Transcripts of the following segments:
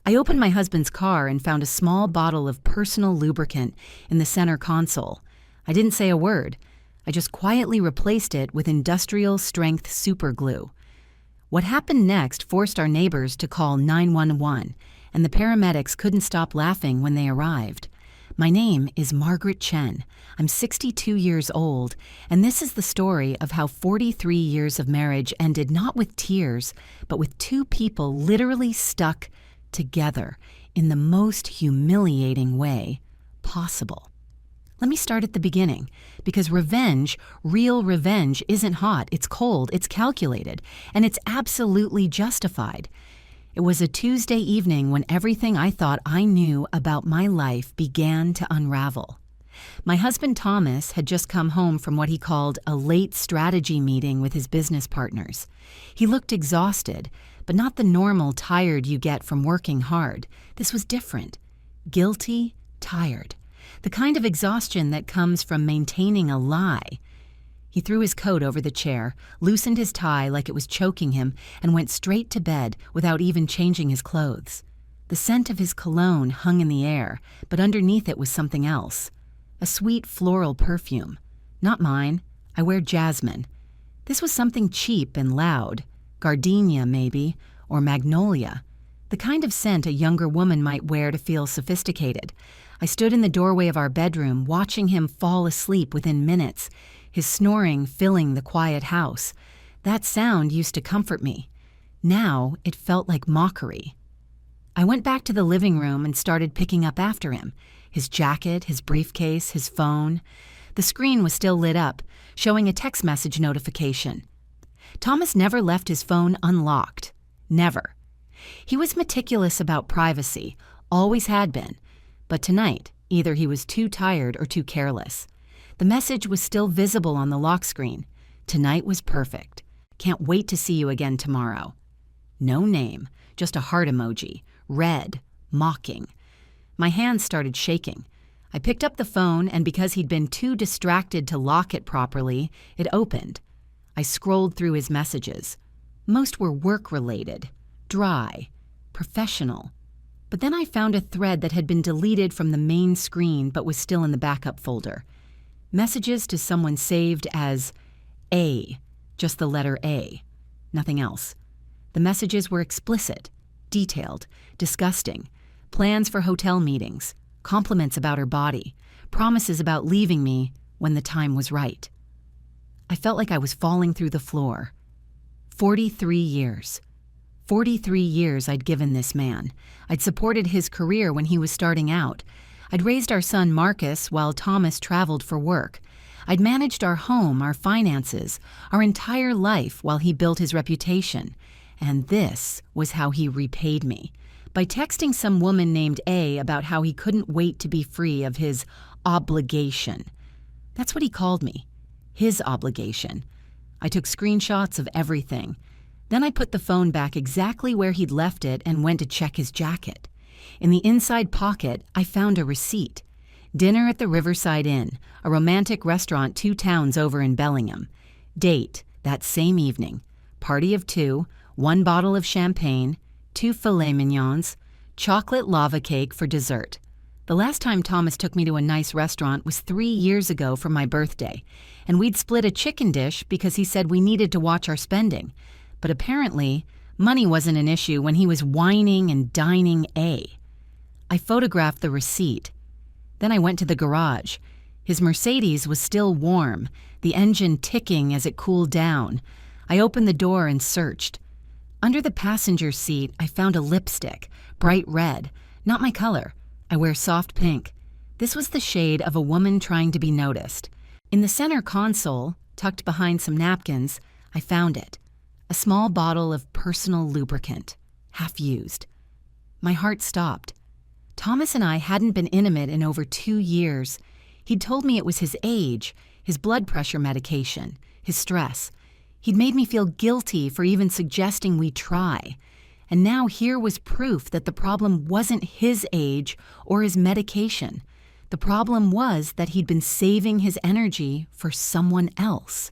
I opened my husband's car and found a small bottle of personal lubricant in the center console. I didn't say a word. I just quietly replaced it with industrial-strength superglue. What happened next forced our neighbors to call 911, and the paramedics couldn't stop laughing when they arrived. My name is Margaret Chen. I'm 62 years old, and this is the story of how 43 years of marriage ended not with tears, but with two people literally stuck together in the most humiliating way possible. Let me start at the beginning, because revenge, real revenge, isn't hot, it's cold, it's calculated, and it's absolutely justified. It was a Tuesday evening when everything I thought I knew about my life began to unravel. My husband Thomas had just come home from what he called a late strategy meeting with his business partners. He looked exhausted, but not the normal tired you get from working hard. This was different. Guilty, tired. The kind of exhaustion that comes from maintaining a lie. He threw his coat over the chair, loosened his tie like it was choking him, and went straight to bed without even changing his clothes. The scent of his cologne hung in the air, but underneath it was something else. A sweet floral perfume. Not mine. I wear jasmine. This was something cheap and loud. Gardenia, maybe, or magnolia. The kind of scent a younger woman might wear to feel sophisticated. I stood in the doorway of our bedroom, watching him fall asleep within minutes, his snoring filling the quiet house. That sound used to comfort me. Now it felt like mockery. I went back to the living room and started picking up after him. His jacket, his briefcase, his phone. The screen was still lit up, showing a text message notification. Thomas never left his phone unlocked. Never. He was meticulous about privacy, always had been. But tonight, either he was too tired or too careless. The message was still visible on the lock screen. Tonight was perfect. Can't wait to see you again tomorrow. No name, just a heart emoji. Red, mocking. My hands started shaking. I picked up the phone, and because he'd been too distracted to lock it properly, it opened. I scrolled through his messages. Most were work-related, dry, professional. But then I found a thread that had been deleted from the main screen but was still in the backup folder. Messages to someone saved as A, just the letter A, nothing else. The messages were explicit, detailed, disgusting. Plans for hotel meetings, compliments about her body, promises about leaving me when the time was right. I felt like I was falling through the floor. 43 years. 43 years I'd given this man. I'd supported his career when he was starting out. I'd raised our son Marcus while Thomas traveled for work. I'd managed our home, our finances, our entire life while he built his reputation. And this was how he repaid me. By texting some woman named A about how he couldn't wait to be free of his obligation. That's what he called me. His obligation. I took screenshots of everything. Then I put the phone back exactly where he'd left it and went to check his jacket. In the inside pocket, I found a receipt. Dinner at the Riverside Inn, a romantic restaurant 2 towns over in Bellingham. Date, that same evening. Party of 2, 1 bottle of champagne, 2 filet mignons, chocolate lava cake for dessert. The last time Thomas took me to a nice restaurant was 3 years ago for my birthday, and we'd split a chicken dish because he said we needed to watch our spending. But apparently, money wasn't an issue when he was whining and dining A. I photographed the receipt. Then I went to the garage. His Mercedes was still warm, the engine ticking as it cooled down. I opened the door and searched. Under the passenger seat, I found a lipstick, bright red, not my color. I wear soft pink. This was the shade of a woman trying to be noticed. In the center console, tucked behind some napkins, I found it. A small bottle of personal lubricant, half used. My heart stopped. Thomas and I hadn't been intimate in over 2 years. He'd told me it was his age, his blood pressure medication, his stress. He'd made me feel guilty for even suggesting we try. And now here was proof that the problem wasn't his age or his medication. The problem was that he'd been saving his energy for someone else.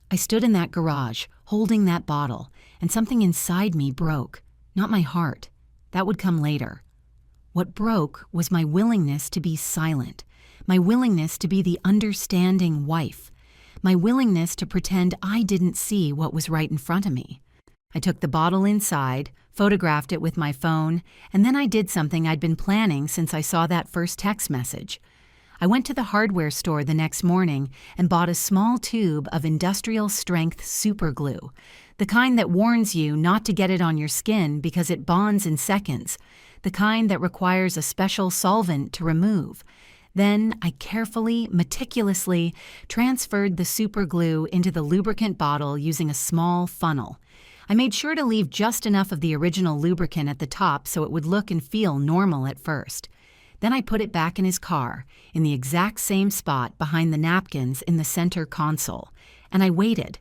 I stood in that garage, holding that bottle, and something inside me broke. Not my heart, That would come later. What broke was my willingness to be silent, my willingness to be the understanding wife, my willingness to pretend I didn't see what was right in front of me. I took the bottle inside, photographed it with my phone, and then I did something I'd been planning since I saw that first text message. I went to the hardware store the next morning and bought a small tube of industrial-strength super glue, the kind that warns you not to get it on your skin because it bonds in seconds, the kind that requires a special solvent to remove. Then I carefully, meticulously transferred the super glue into the lubricant bottle using a small funnel. I made sure to leave just enough of the original lubricant at the top so it would look and feel normal at first. Then I put it back in his car, in the exact same spot behind the napkins in the center console, and I waited.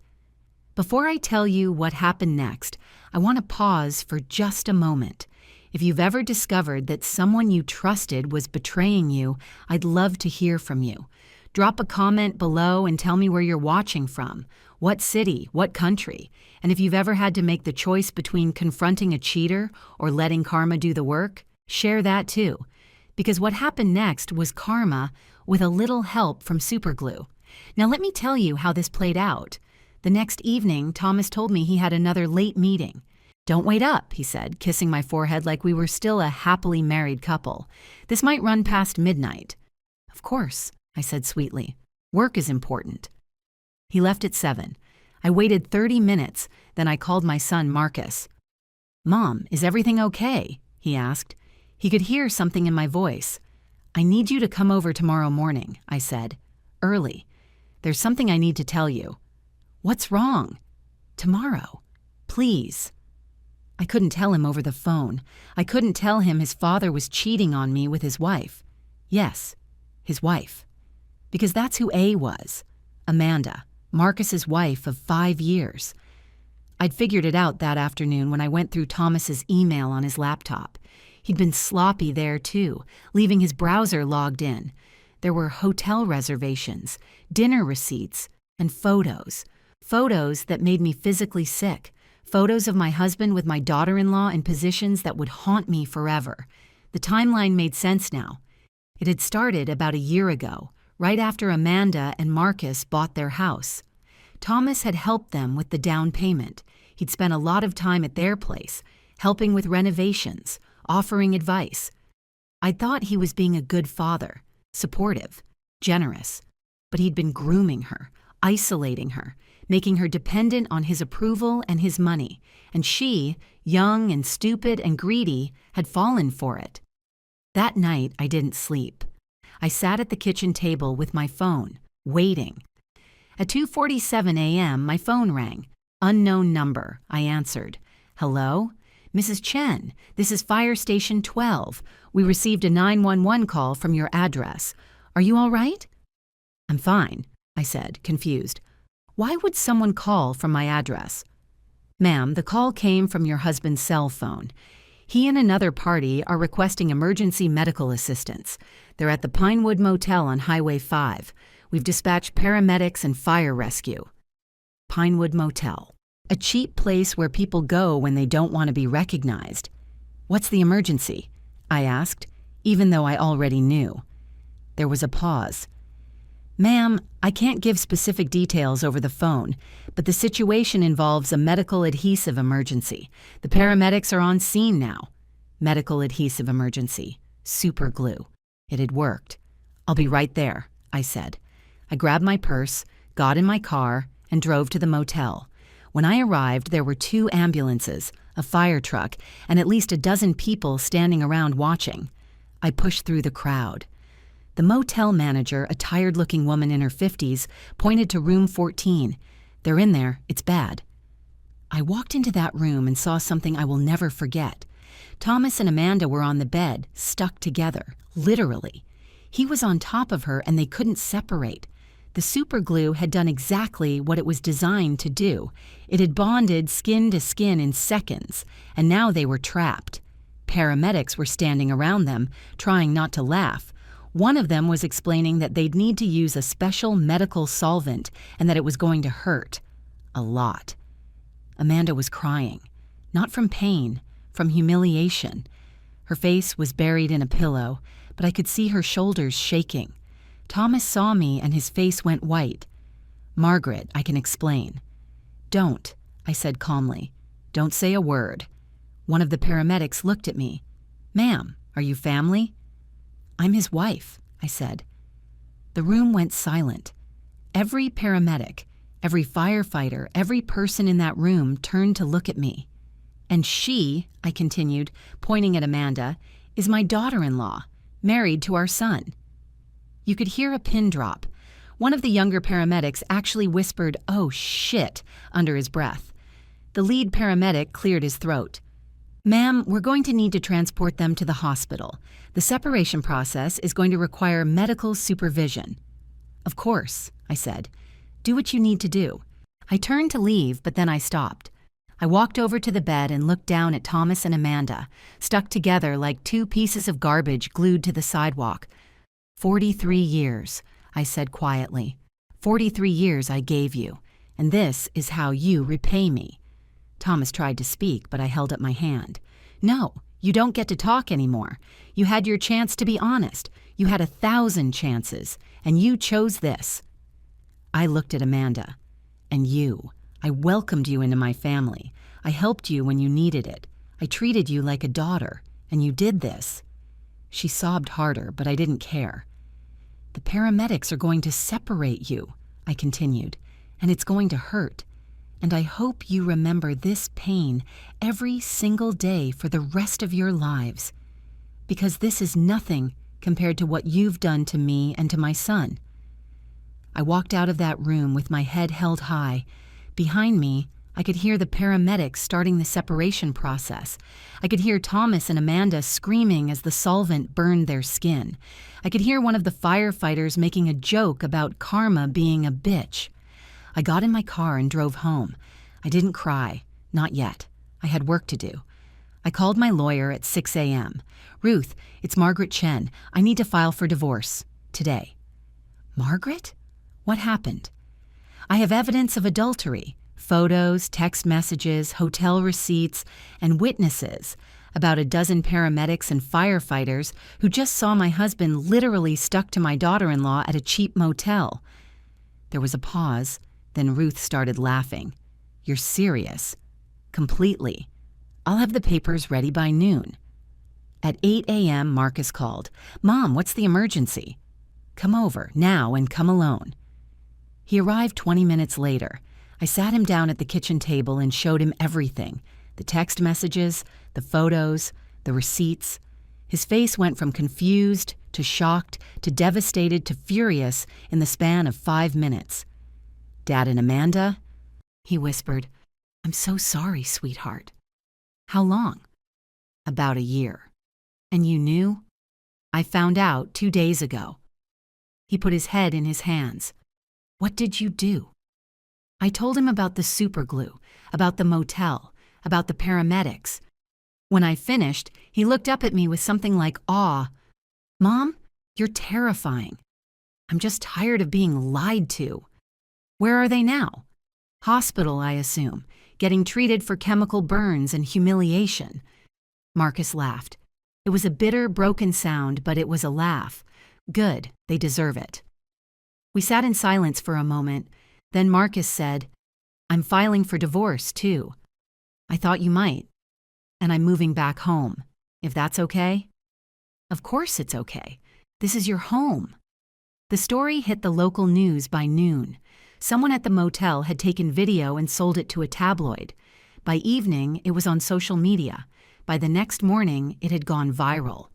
Before I tell you what happened next, I want to pause for just a moment. If you've ever discovered that someone you trusted was betraying you, I'd love to hear from you. Drop a comment below and tell me where you're watching from, what city, what country, and if you've ever had to make the choice between confronting a cheater or letting karma do the work, share that too. Because what happened next was karma with a little help from superglue. Now let me tell you how this played out. The next evening, Thomas told me he had another late meeting. "Don't wait up," he said, kissing my forehead like we were still a happily married couple. "This might run past midnight." "Of course," I said sweetly. "Work is important." He left at 7. I waited 30 minutes, then I called my son Marcus. "Mom, is everything okay?" he asked. He could hear something in my voice. "I need you to come over tomorrow morning," I said. "Early. There's something I need to tell you." "What's wrong?" "Tomorrow. Please." I couldn't tell him over the phone. I couldn't tell him his father was cheating on me with his wife. Yes, his wife. Because that's who A was. Amanda, Marcus's wife of 5 years. I'd figured it out that afternoon when I went through Thomas's email on his laptop. He'd been sloppy there too, leaving his browser logged in. There were hotel reservations, dinner receipts, and photos. Photos that made me physically sick. Photos of my husband with my daughter-in-law in positions that would haunt me forever. The timeline made sense now. It had started about a year ago, right after Amanda and Marcus bought their house. Thomas had helped them with the down payment. He'd spent a lot of time at their place, helping with renovations, offering advice. I thought he was being a good father, supportive, generous, but he'd been grooming her, isolating her, making her dependent on his approval and his money, and she, young and stupid and greedy, had fallen for it. That night, I didn't sleep. I sat at the kitchen table with my phone, waiting. At 2:47 a.m., my phone rang. Unknown number, I answered. "Hello? Mrs. Chen, this is Fire Station 12. We received a 911 call from your address. Are you all right?" "I'm fine," I said, confused. "Why would someone call from my address?" "Ma'am, the call came from your husband's cell phone. He and another party are requesting emergency medical assistance. They're at the Pinewood Motel on Highway 5. We've dispatched paramedics and fire rescue." Pinewood Motel. A cheap place where people go when they don't want to be recognized. "What's the emergency?" I asked, even though I already knew. There was a pause. "Ma'am, I can't give specific details over the phone, but the situation involves a medical adhesive emergency. The paramedics are on scene now." Medical adhesive emergency. Super glue. It had worked. "I'll be right there," I said. I grabbed my purse, got in my car, and drove to the motel. When I arrived, there were 2 ambulances, a fire truck, and at least a dozen people standing around watching. I pushed through the crowd. The motel manager, a tired-looking woman in her 50s, pointed to room 14. "They're in there. It's bad." I walked into that room and saw something I will never forget. Thomas and Amanda were on the bed, stuck together, literally. He was on top of her and they couldn't separate. The super glue had done exactly what it was designed to do. It had bonded skin to skin in seconds, and now they were trapped. Paramedics were standing around them, trying not to laugh. One of them was explaining that they'd need to use a special medical solvent and that it was going to hurt. A lot. Amanda was crying. Not from pain, from humiliation. Her face was buried in a pillow, but I could see her shoulders shaking. Thomas saw me and his face went white. "Margaret, I can explain." "Don't," I said calmly. "Don't say a word." One of the paramedics looked at me. "Ma'am, are you family?" "I'm his wife," I said. The room went silent. Every paramedic, every firefighter, every person in that room turned to look at me. "And she," I continued, pointing at Amanda, "is my daughter-in-law, married to our son." You could hear a pin drop. One of the younger paramedics actually whispered, "Oh, shit," under his breath. The lead paramedic cleared his throat. "Ma'am, we're going to need to transport them to the hospital. The separation process is going to require medical supervision." "Of course," I said. "Do what you need to do." I turned to leave, but then I stopped. I walked over to the bed and looked down at Thomas and Amanda, stuck together like two pieces of garbage glued to the sidewalk. 43 years, I said quietly. 43 years I gave you, and this is how you repay me. Thomas tried to speak, but I held up my hand. "No, you don't get to talk anymore. You had your chance to be honest. You had 1,000 chances, and you chose this." I looked at Amanda. "And you. I welcomed you into my family. I helped you when you needed it. I treated you like a daughter, and you did this." She sobbed harder, but I didn't care. "The paramedics are going to separate you," I continued, "and it's going to hurt. And I hope you remember this pain every single day for the rest of your lives. Because this is nothing compared to what you've done to me and to my son." I walked out of that room with my head held high. Behind me, I could hear the paramedics starting the separation process. I could hear Thomas and Amanda screaming as the solvent burned their skin. I could hear one of the firefighters making a joke about karma being a bitch. I got in my car and drove home. I didn't cry. Not yet. I had work to do. I called my lawyer at 6 a.m. "Ruth, it's Margaret Chen. I need to file for divorce. Today." "Margaret? What happened?" "I have evidence of adultery. Photos, text messages, hotel receipts, and witnesses. About a dozen paramedics and firefighters who just saw my husband literally stuck to my daughter-in-law at a cheap motel." There was a pause. Then Ruth started laughing. "You're serious?" "Completely. I'll have the papers ready by noon." At 8 a.m., Marcus called. "Mom, what's the emergency?" "Come over, now, and come alone." He arrived 20 minutes later. I sat him down at the kitchen table and showed him everything. The text messages, the photos, the receipts. His face went from confused to shocked to devastated to furious in the span of 5 minutes. "Dad and Amanda?" He whispered, "I'm so sorry, sweetheart." "How long?" "About a year." "And you knew?" "I found out 2 days ago." He put his head in his hands. "What did you do?" I told him about the superglue, about the motel, about the paramedics. When I finished, he looked up at me with something like awe. "Mom, you're terrifying. I'm just tired of being lied to." "Where are they now?" "Hospital, I assume, getting treated for chemical burns and humiliation." Marcus laughed. It was a bitter, broken sound, but it was a laugh. Good, they deserve it. We sat in silence for a moment. Then Marcus said, "I'm filing for divorce, too." "I thought you might. And I'm moving back home, if that's okay." "Of course it's okay. This is your home." The story hit the local news by noon. Someone at the motel had taken video and sold it to a tabloid. By evening, it was on social media. By the next morning, it had gone viral.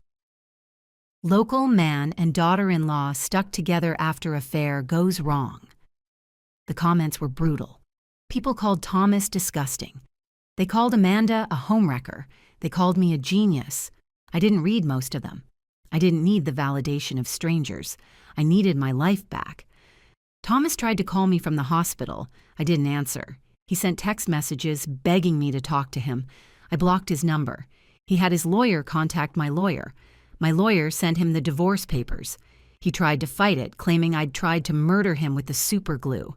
Local man and daughter-in-law stuck together after affair goes wrong. The comments were brutal. People called Thomas disgusting. They called Amanda a homewrecker. They called me a genius. I didn't read most of them. I didn't need the validation of strangers. I needed my life back. Thomas tried to call me from the hospital. I didn't answer. He sent text messages begging me to talk to him. I blocked his number. He had his lawyer contact my lawyer. My lawyer sent him the divorce papers. He tried to fight it, claiming I'd tried to murder him with the superglue.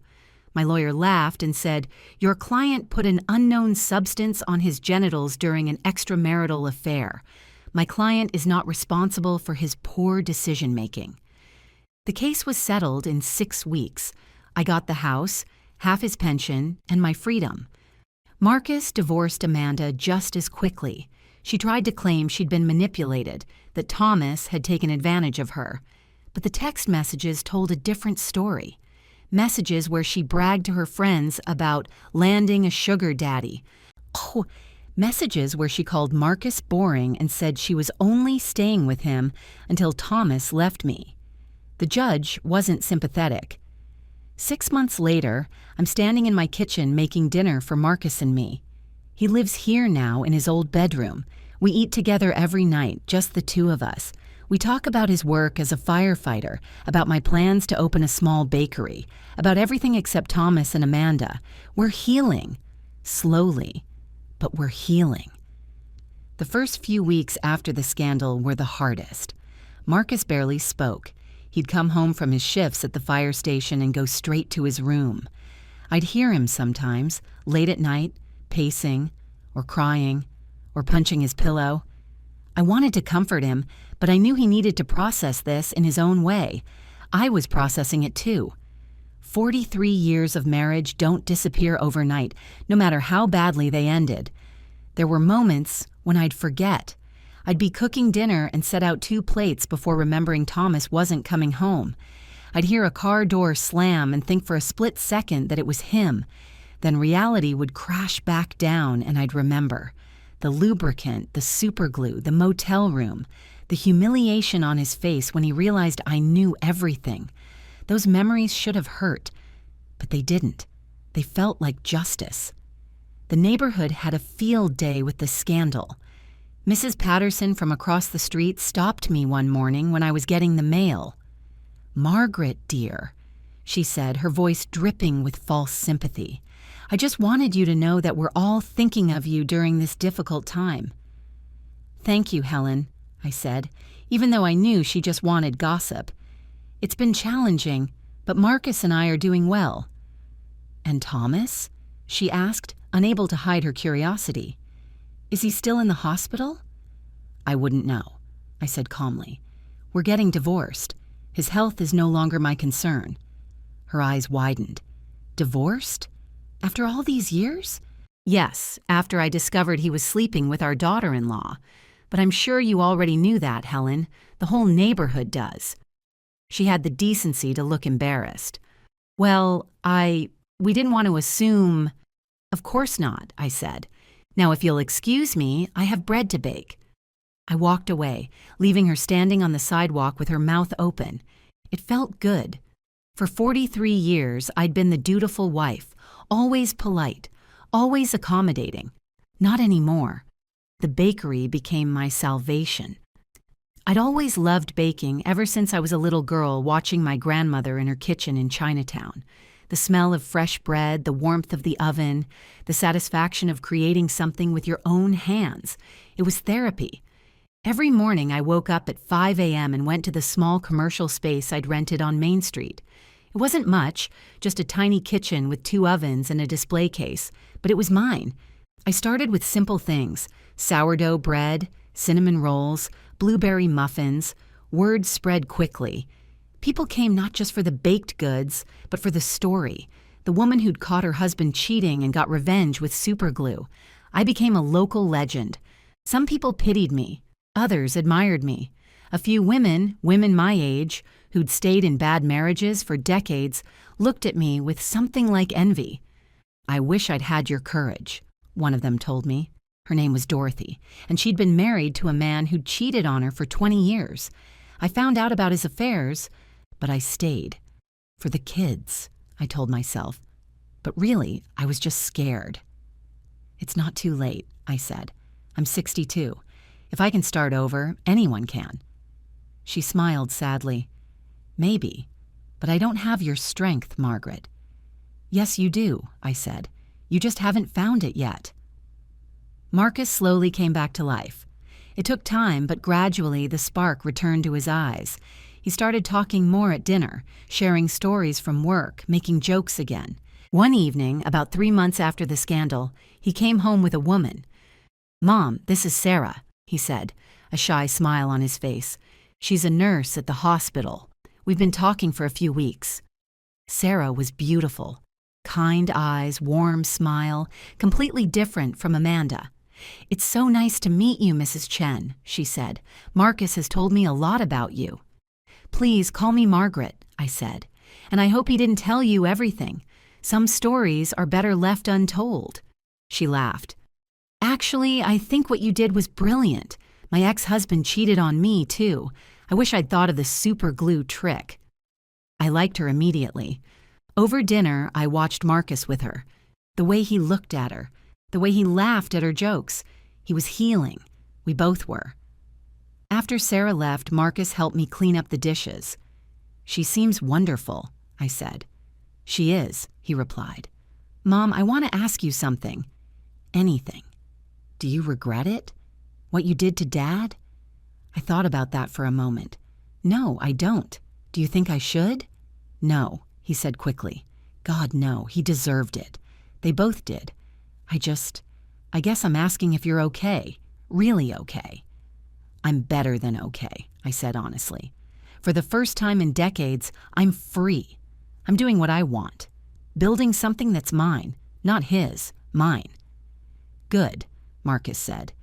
My lawyer laughed and said, "Your client put an unknown substance on his genitals during an extramarital affair." My client is not responsible for his poor decision-making. The case was settled in 6 weeks. I got the house, half his pension, and my freedom. Marcus divorced Amanda just as quickly. She tried to claim she'd been manipulated, that Thomas had taken advantage of her. But the text messages told a different story. Messages where she bragged to her friends about landing a sugar daddy. Oh, messages where she called Marcus boring and said she was only staying with him until Thomas left me. The judge wasn't sympathetic. 6 months later, I'm standing in my kitchen making dinner for Marcus and me. He lives here now in his old bedroom. We eat together every night, just the two of us. We talk about his work as a firefighter, about my plans to open a small bakery, about everything except Thomas and Amanda. We're healing. Slowly, but we're healing. The first few weeks after the scandal were the hardest. Marcus barely spoke. He'd come home from his shifts at the fire station and go straight to his room. I'd hear him sometimes, late at night, pacing, or crying, or punching his pillow. I wanted to comfort him, but I knew he needed to process this in his own way. I was processing it too. 43 years of marriage don't disappear overnight, no matter how badly they ended. There were moments when I'd forget. I'd be cooking dinner and set out 2 plates before remembering Thomas wasn't coming home. I'd hear a car door slam and think for a split second that it was him. Then reality would crash back down and I'd remember. The lubricant, the superglue, the motel room, the humiliation on his face when he realized I knew everything. Those memories should have hurt, but they didn't. They felt like justice. The neighborhood had a field day with the scandal. Mrs. Patterson from across the street stopped me one morning when I was getting the mail. "Margaret, dear," she said, her voice dripping with false sympathy. "I just wanted you to know that we're all thinking of you during this difficult time." "Thank you, Helen," I said, even though I knew she just wanted gossip. "It's been challenging, but Marcus and I are doing well." "And Thomas?" she asked, unable to hide her curiosity. "Is he still in the hospital?" "I wouldn't know," I said calmly. "We're getting divorced. His health is no longer my concern." Her eyes widened. "Divorced? After all these years?" "Yes, after I discovered he was sleeping with our daughter-in-law. But I'm sure you already knew that, Helen. The whole neighborhood does." She had the decency to look embarrassed. "Well, we didn't want to assume—" "Of course not," I said. "Now, if you'll excuse me, I have bread to bake." I walked away, leaving her standing on the sidewalk with her mouth open. It felt good. For 43 years, I'd been the dutiful wife, always polite, always accommodating. Not anymore. The bakery became my salvation. I'd always loved baking ever since I was a little girl watching my grandmother in her kitchen in Chinatown. The smell of fresh bread, the warmth of the oven, the satisfaction of creating something with your own hands. It was therapy. Every morning I woke up at 5 a.m. and went to the small commercial space I'd rented on Main Street. It wasn't much, just a tiny kitchen with 2 ovens and a display case, but it was mine. I started with simple things: sourdough bread, cinnamon rolls, blueberry muffins. Word spread quickly. People came not just for the baked goods, but for the story. The woman who'd caught her husband cheating and got revenge with superglue. I became a local legend. Some people pitied me. Others admired me. A few women my age, who'd stayed in bad marriages for decades, looked at me with something like envy. "I wish I'd had your courage," one of them told me. Her name was Dorothy, and she'd been married to a man who'd cheated on her for 20 years. I found out about his affairs, but I stayed. For the kids, I told myself. But really, I was just scared. "It's not too late," I said. "I'm 62. If I can start over, anyone can." She smiled sadly. "Maybe, but I don't have your strength, Margaret." "Yes, you do," I said. "You just haven't found it yet." Marcus slowly came back to life. It took time, but gradually the spark returned to his eyes. He started talking more at dinner, sharing stories from work, making jokes again. One evening, about 3 months after the scandal, he came home with a woman. "Mom, this is Sarah," he said, a shy smile on his face. "She's a nurse at the hospital. We've been talking for a few weeks." Sarah was beautiful. Kind eyes, warm smile, completely different from Amanda. "It's so nice to meet you, Mrs. Chen," she said. "Marcus has told me a lot about you." "Please call me Margaret," I said. "And I hope he didn't tell you everything. Some stories are better left untold." She laughed. "Actually, I think what you did was brilliant. My ex-husband cheated on me, too. I wish I'd thought of the super glue trick." I liked her immediately. Over dinner, I watched Marcus with her. The way he looked at her, the way he laughed at her jokes. He was healing. We both were. After Sarah left, Marcus helped me clean up the dishes. "She seems wonderful," I said. "She is," he replied. "Mom, I want to ask you something." "Anything." "Do you regret it? What you did to Dad?" I thought about that for a moment. "No, I don't. Do you think I should?" "No," he said quickly. "God, no, he deserved it. They both did. I guess I'm asking if you're okay. Really okay." "I'm better than okay," I said honestly. "For the first time in decades, I'm free. I'm doing what I want. Building something that's mine, not his, mine." "Good," Marcus said.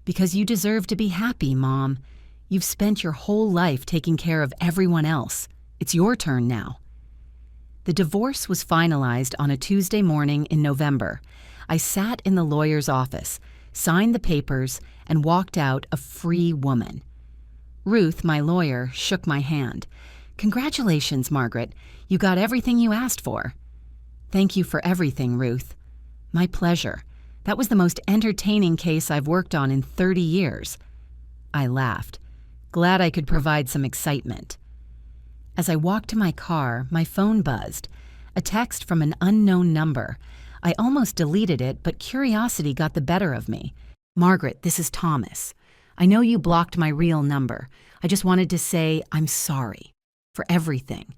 "Because you deserve to be happy, Mom. You've spent your whole life taking care of everyone else. It's your turn now." The divorce was finalized on a Tuesday morning in November. I sat in the lawyer's office, signed the papers, and walked out a free woman. Ruth, my lawyer, shook my hand. "Congratulations, Margaret. You got everything you asked for." "Thank you for everything, Ruth." "My pleasure. That was the most entertaining case I've worked on in 30 years. I laughed, glad I could provide some excitement. As I walked to my car, my phone buzzed. A text from an unknown number. I almost deleted it, but curiosity got the better of me. "Margaret, this is Thomas. I know you blocked my real number. I just wanted to say I'm sorry for everything.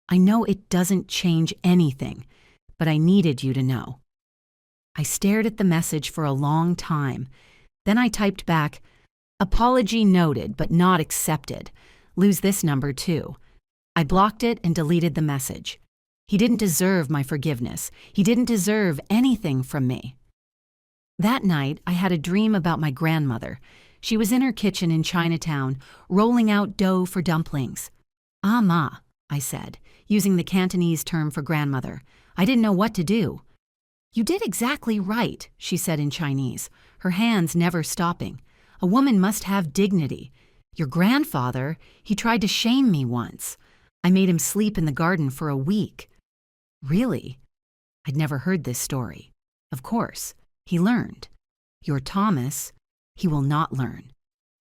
I know it doesn't change anything, but I needed you to know." I stared at the message for a long time. Then I typed back, "Apology noted, but not accepted. Lose this number too." I blocked it and deleted the message. He didn't deserve my forgiveness. He didn't deserve anything from me. That night, I had a dream about my grandmother. She was in her kitchen in Chinatown, rolling out dough for dumplings. "Ah, Ma," I said, using the Cantonese term for grandmother. I didn't know what to do. "You did exactly right," she said in Chinese, her hands never stopping. "A woman must have dignity. Your grandfather, he tried to shame me once. I made him sleep in the garden for a week." "Really?" I'd never heard this story. Of course, he learned. Your Thomas, he will not learn.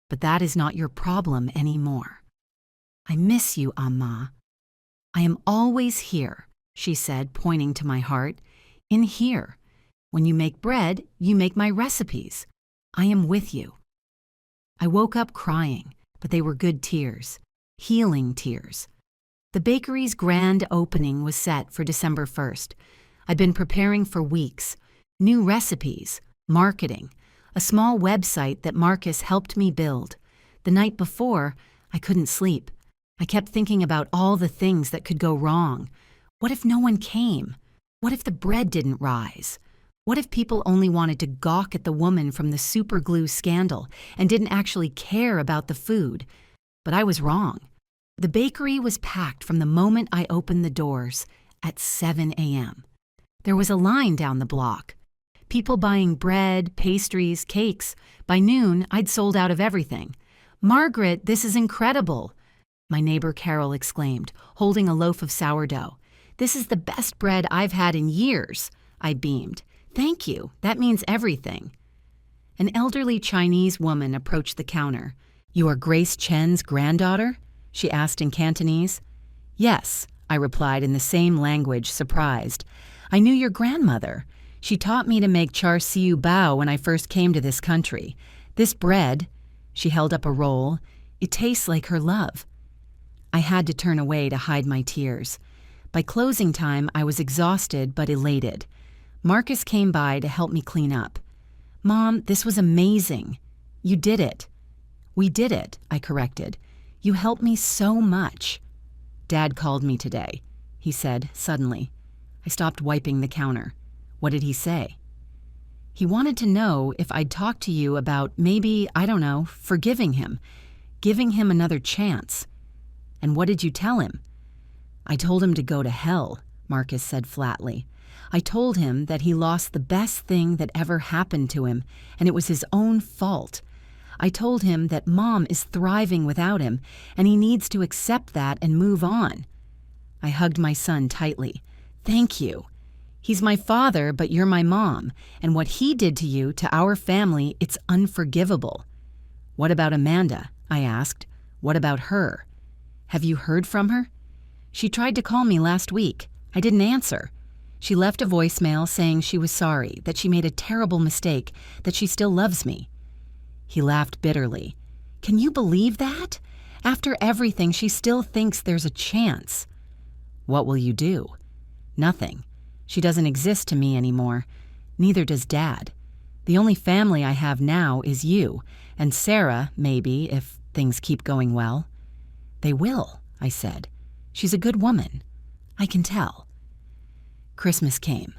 But that is not your problem anymore. "I miss you, Amma." "I am always here," she said, pointing to my heart. "In here. When you make bread, you make my recipes. I am with you." I woke up crying, but they were good tears, healing tears. The bakery's grand opening was set for December 1st. I'd been preparing for weeks. New recipes, marketing, a small website that Marcus helped me build. The night before, I couldn't sleep. I kept thinking about all the things that could go wrong. What if no one came? What if the bread didn't rise? What if people only wanted to gawk at the woman from the superglue scandal and didn't actually care about the food? But I was wrong. The bakery was packed from the moment I opened the doors at 7 a.m. There was a line down the block. People buying bread, pastries, cakes. By noon, I'd sold out of everything. "Margaret, this is incredible," my neighbor Carol exclaimed, holding a loaf of sourdough. "This is the best bread I've had in years," I beamed. "Thank you. That means everything." An elderly Chinese woman approached the counter. "You are Grace Chen's granddaughter?" she asked in Cantonese. "Yes," I replied in the same language, surprised. "I knew your grandmother. She taught me to make char siu bao when I first came to this country. This bread," she held up a roll, "it tastes like her love." I had to turn away to hide my tears. By closing time, I was exhausted but elated. Marcus came by to help me clean up. "Mom, this was amazing." You did it. We did it, I corrected. You helped me so much. Dad called me today, he said suddenly. I stopped wiping the counter. What did he say? He wanted to know if I'd talk to you about maybe, I don't know, forgiving him, giving him another chance. And what did you tell him? I told him to go to hell, Marcus said flatly. I told him that he lost the best thing that ever happened to him, and it was his own fault. I told him that Mom is thriving without him, and he needs to accept that and move on. I hugged my son tightly. Thank you. He's my father, but you're my mom, and what he did to you, to our family, it's unforgivable. What about Amanda? I asked. What about her? Have you heard from her? She tried to call me last week. I didn't answer. She left a voicemail saying she was sorry, that she made a terrible mistake, that she still loves me. He laughed bitterly. Can you believe that? After everything, she still thinks there's a chance. What will you do? Nothing. She doesn't exist to me anymore. Neither does Dad. The only family I have now is you, and Sarah, maybe, if things keep going well. They will, I said. She's a good woman. I can tell. Christmas came.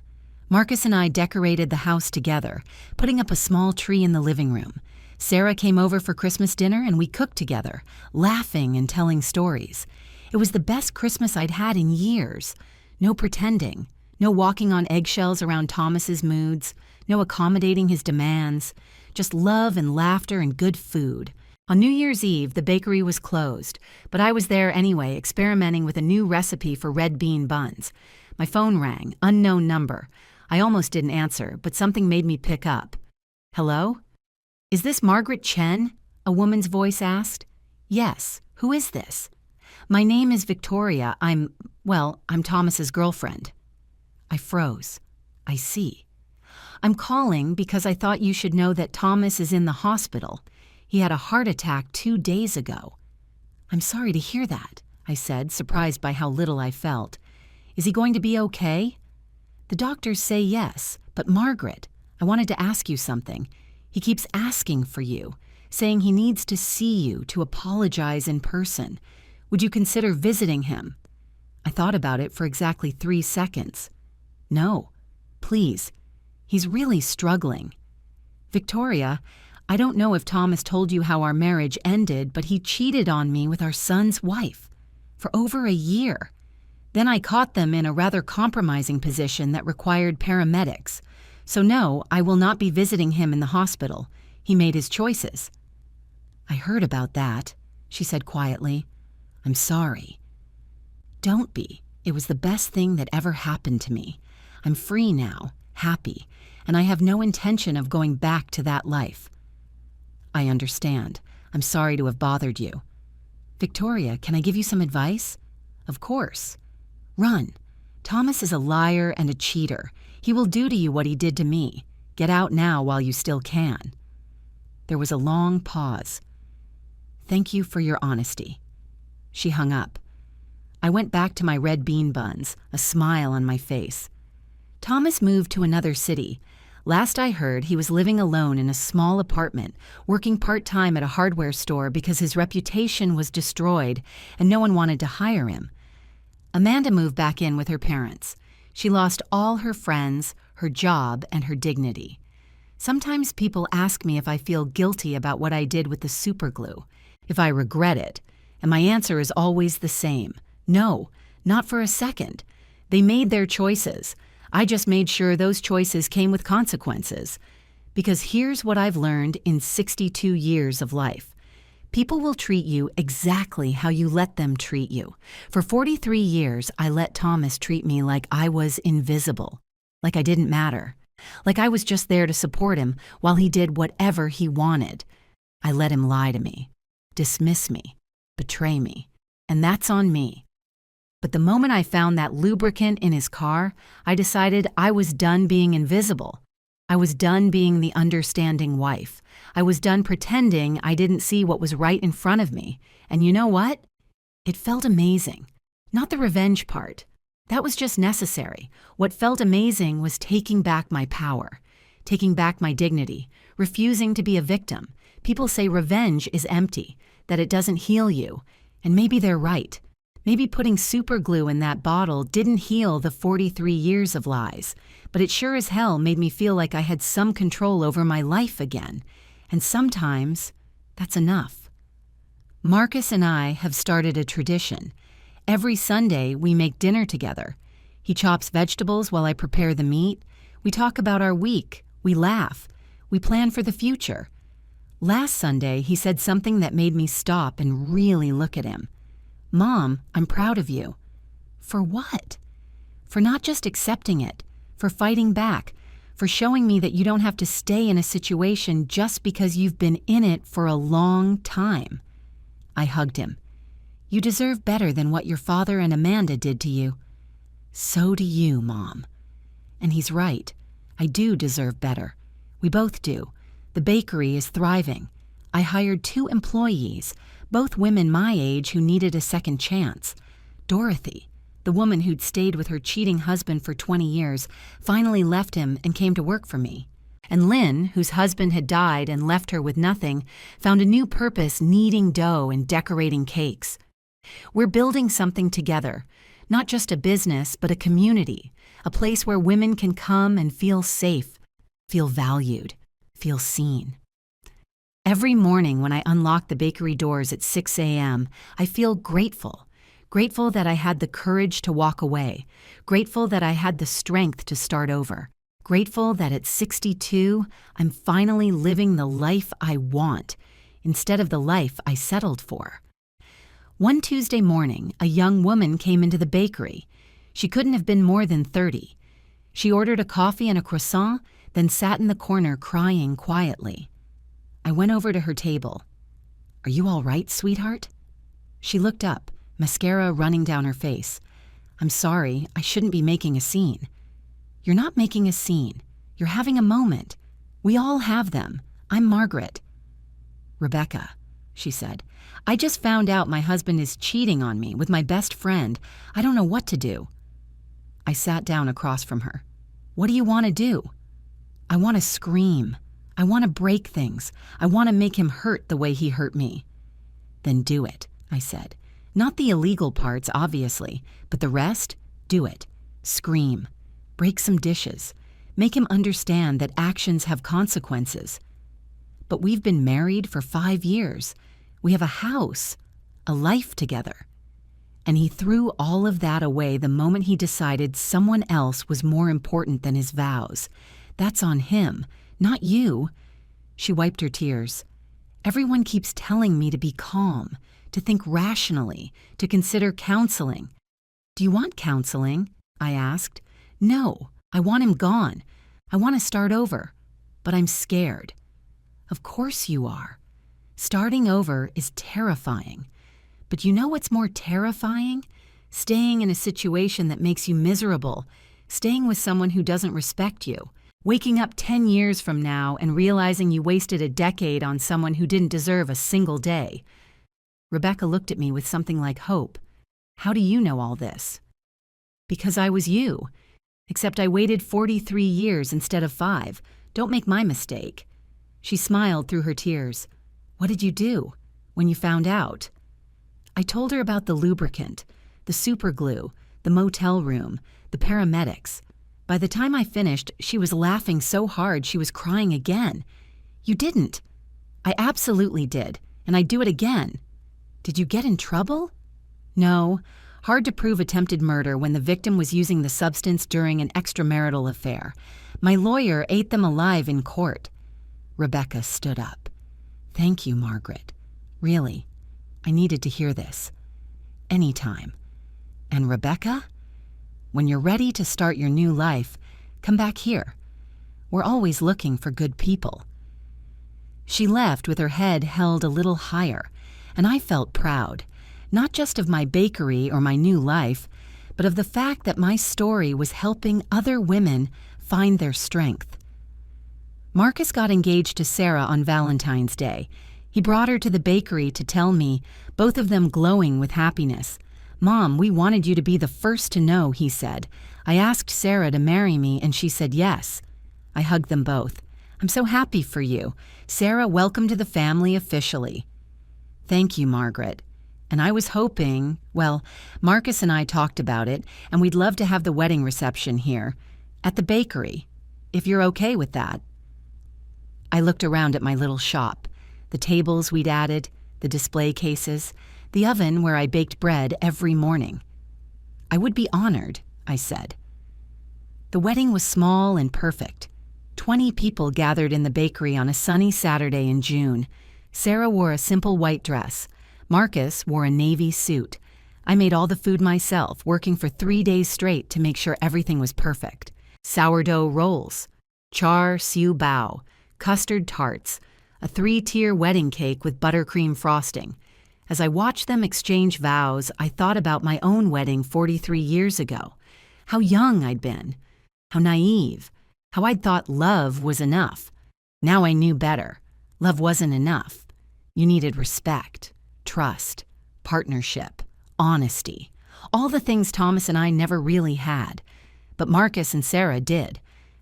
Marcus and I decorated the house together, putting up a small tree in the living room. Sarah came over for Christmas dinner and we cooked together, laughing and telling stories. It was the best Christmas I'd had in years. No pretending, no walking on eggshells around Thomas's moods, no accommodating his demands, just love and laughter and good food. On New Year's Eve, the bakery was closed, but I was there anyway, experimenting with a new recipe for red bean buns. My phone rang, unknown number. I almost didn't answer, but something made me pick up. Hello? Is this Margaret Chen? A woman's voice asked. Yes. Who is this? My name is Victoria. I'm Thomas's girlfriend. I froze. I see. I'm calling because I thought you should know that Thomas is in the hospital. He had a heart attack 2 days ago. I'm sorry to hear that, I said, surprised by how little I felt. Is he going to be okay? The doctors say yes, but Margaret, I wanted to ask you something. He keeps asking for you, saying he needs to see you, to apologize in person. Would you consider visiting him? I thought about it for exactly 3 seconds. No, please. He's really struggling. Victoria, I don't know if Thomas told you how our marriage ended, but he cheated on me with our son's wife for over a year. Then I caught them in a rather compromising position that required paramedics. So no, I will not be visiting him in the hospital. He made his choices. I heard about that, she said quietly. I'm sorry. Don't be. It was the best thing that ever happened to me. I'm free now, happy, and I have no intention of going back to that life. I understand. I'm sorry to have bothered you. Victoria, can I give you some advice? Of course. Run. Thomas is a liar and a cheater. He will do to you what he did to me. Get out now while you still can. There was a long pause. Thank you for your honesty. She hung up. I went back to my red bean buns, a smile on my face. Thomas moved to another city. Last I heard, he was living alone in a small apartment, working part-time at a hardware store because his reputation was destroyed and no one wanted to hire him. Amanda moved back in with her parents. She lost all her friends, her job, and her dignity. Sometimes people ask me if I feel guilty about what I did with the superglue, if I regret it, and my answer is always the same. No, not for a second. They made their choices. I just made sure those choices came with consequences. Because here's what I've learned in 62 years of life. People will treat you exactly how you let them treat you. For 43 years, I let Thomas treat me like I was invisible, like I didn't matter, like I was just there to support him while he did whatever he wanted. I let him lie to me, dismiss me, betray me, and that's on me. But the moment I found that lubricant in his car, I decided I was done being invisible. I was done being the understanding wife. I was done pretending I didn't see what was right in front of me. And you know what? It felt amazing. Not the revenge part. That was just necessary. What felt amazing was taking back my power, taking back my dignity, refusing to be a victim, People say revenge is empty, that it doesn't heal you, and maybe they're right. Maybe putting super glue in that bottle didn't heal the 43 years of lies, but it sure as hell made me feel like I had some control over my life again. And sometimes, that's enough. Marcus and I have started a tradition. Every Sunday, we make dinner together. He chops vegetables while I prepare the meat. We talk about our week. We laugh. We plan for the future. Last Sunday, he said something that made me stop and really look at him. "Mom, I'm proud of you." For what? For not just accepting it, for fighting back, for showing me that you don't have to stay in a situation just because you've been in it for a long time. I hugged him. You deserve better than what your father and Amanda did to you. So do you, Mom. And he's right. I do deserve better. We both do. The bakery is thriving. I hired 2 employees, both women my age who needed a second chance. Dorothy, the woman who'd stayed with her cheating husband for 20 years, finally left him and came to work for me. And Lynn, whose husband had died and left her with nothing, found a new purpose kneading dough and decorating cakes. We're building something together, not just a business, but a community, a place where women can come and feel safe, feel valued, feel seen. Every morning when I unlock the bakery doors at 6 a.m., I feel grateful. Grateful that I had the courage to walk away. Grateful that I had the strength to start over. Grateful that at 62, I'm finally living the life I want, instead of the life I settled for. One Tuesday morning, a young woman came into the bakery. She couldn't have been more than 30. She ordered a coffee and a croissant, then sat in the corner crying quietly. I went over to her table. "Are you all right, sweetheart?" She looked up, mascara running down her face. "I'm sorry, I shouldn't be making a scene." "You're not making a scene. You're having a moment. We all have them. I'm Margaret." "Rebecca," she said, "I just found out my husband is cheating on me with my best friend. I don't know what to do." I sat down across from her. "What do you want to do?" "I want to scream. I want to break things. I want to make him hurt the way he hurt me." "Then do it," I said. "Not the illegal parts, obviously, but the rest, do it. Scream. Break some dishes. Make him understand that actions have consequences." "But we've been married for 5 years. We have a house, a life together." And he threw all of that away the moment he decided someone else was more important than his vows. "That's on him, not you." She wiped her tears. "Everyone keeps telling me to be calm, to think rationally, to consider counseling." "Do you want counseling?" I asked. "No, I want him gone. I want to start over. But I'm scared." "Of course you are. Starting over is terrifying. But you know what's more terrifying? Staying in a situation that makes you miserable, staying with someone who doesn't respect you, waking up 10 years from now and realizing you wasted a decade on someone who didn't deserve a single day." Rebecca looked at me with something like hope. "How do you know all this?" "Because I was you. Except I waited 43 years instead of 5. Don't make my mistake." She smiled through her tears. "What did you do when you found out?" I told her about the lubricant, the super glue, the motel room, the paramedics. By the time I finished, she was laughing so hard she was crying again. "You didn't." "I absolutely did, and I'd do it again." "Did you get in trouble?" "No. Hard to prove attempted murder when the victim was using the substance during an extramarital affair. My lawyer ate them alive in court." Rebecca stood up. "Thank you, Margaret. Really, I needed to hear this. Anytime. And Rebecca, when you're ready to start your new life, come back here. We're always looking for good people." She left with her head held a little higher, and I felt proud, not just of my bakery or my new life, but of the fact that my story was helping other women find their strength. Marcus got engaged to Sarah on Valentine's Day. He brought her to the bakery to tell me, both of them glowing with happiness. "Mom, we wanted you to be the first to know," he said. "I asked Sarah to marry me and she said yes." I hugged them both. I'm so happy for you. Sarah, welcome to the family officially. Thank you, Margaret. And I was hoping, well, Marcus and I talked about it, and we'd love to have the wedding reception here, at the bakery, if you're okay with that. I looked around at my little shop, the tables we'd added, the display cases, the oven where I baked bread every morning. I would be honored, I said. The wedding was small and perfect. 20 people gathered in the bakery on a sunny Saturday in June. Sarah wore a simple white dress. Marcus wore a navy suit. I made all the food myself, working for 3 days straight to make sure everything was perfect. Sourdough rolls, char siu bao, custard tarts, a 3-tier wedding cake with buttercream frosting. As I watched them exchange vows, I thought about my own wedding 43 years ago. How young I'd been. How naive. How I'd thought love was enough. Now I knew better. Love wasn't enough. You needed respect, trust, partnership, honesty. All the things Thomas and I never really had. But Marcus and Sarah did.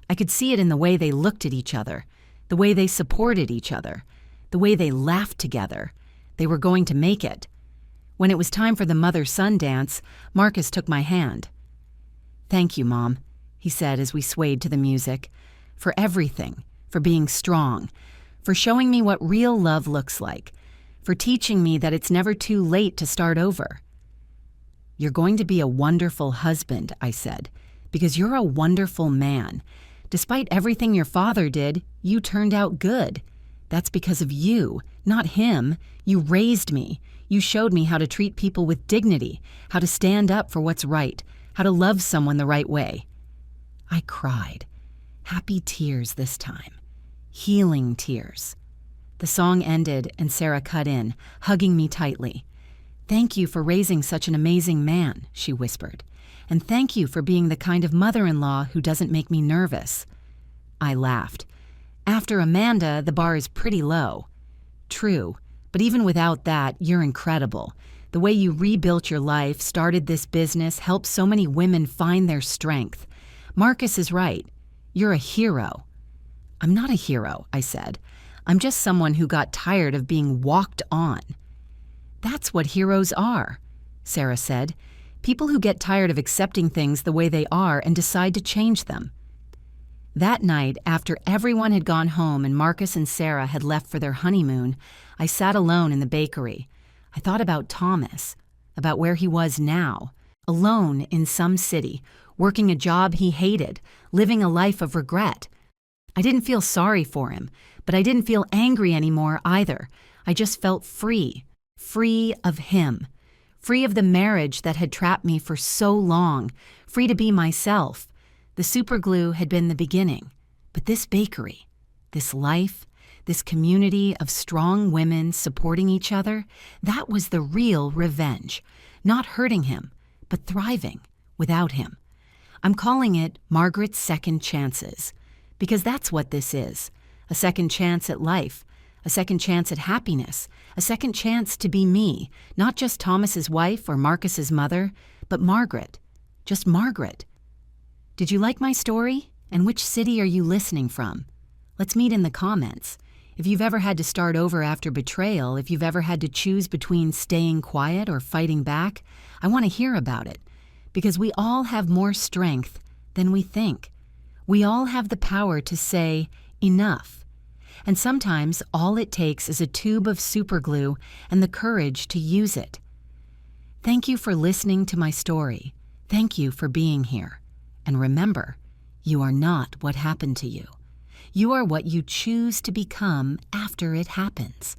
I could see it in the way they looked at each other, the way they supported each other, the way they laughed together. They were going to make it. When it was time for the mother-son dance, Marcus took my hand. "Thank you, Mom," he said as we swayed to the music, "for everything, for being strong, for showing me what real love looks like, for teaching me that it's never too late to start over." "You're going to be a wonderful husband," I said, "because you're a wonderful man. Despite everything your father did, you turned out good. That's because of you, not him. You raised me. You showed me how to treat people with dignity, how to stand up for what's right, how to love someone the right way." I cried. Happy tears this time. Healing tears. The song ended and Sarah cut in, hugging me tightly. "Thank you for raising such an amazing man," she whispered. "And thank you for being the kind of mother-in-law who doesn't make me nervous." I laughed. "After Amanda, the bar is pretty low." "True, but even without that, you're incredible. The way you rebuilt your life, started this business, helped so many women find their strength. Marcus is right. You're a hero." "I'm not a hero," I said. "I'm just someone who got tired of being walked on." "That's what heroes are," Sarah said. "People who get tired of accepting things the way they are and decide to change them." That night, after everyone had gone home and Marcus and Sarah had left for their honeymoon, I sat alone in the bakery. I thought about Thomas, about where he was now, alone in some city, working a job he hated, living a life of regret. I didn't feel sorry for him, but I didn't feel angry anymore either. I just felt free, free of him, free of the marriage that had trapped me for so long, free to be myself. The superglue had been the beginning, but this bakery, this life, this community of strong women supporting each other, that was the real revenge. Not hurting him, but thriving without him. I'm calling it Margaret's Second Chances, because that's what this is. A second chance at life, a second chance at happiness, a second chance to be me, not just Thomas's wife or Marcus's mother, but Margaret, just Margaret. Did you like my story? And which city are you listening from? Let's meet in the comments. If you've ever had to start over after betrayal, if you've ever had to choose between staying quiet or fighting back, I want to hear about it. Because we all have more strength than we think. We all have the power to say, enough. And sometimes all it takes is a tube of superglue and the courage to use it. Thank you for listening to my story. Thank you for being here. And remember, you are not what happened to you. You are what you choose to become after it happens.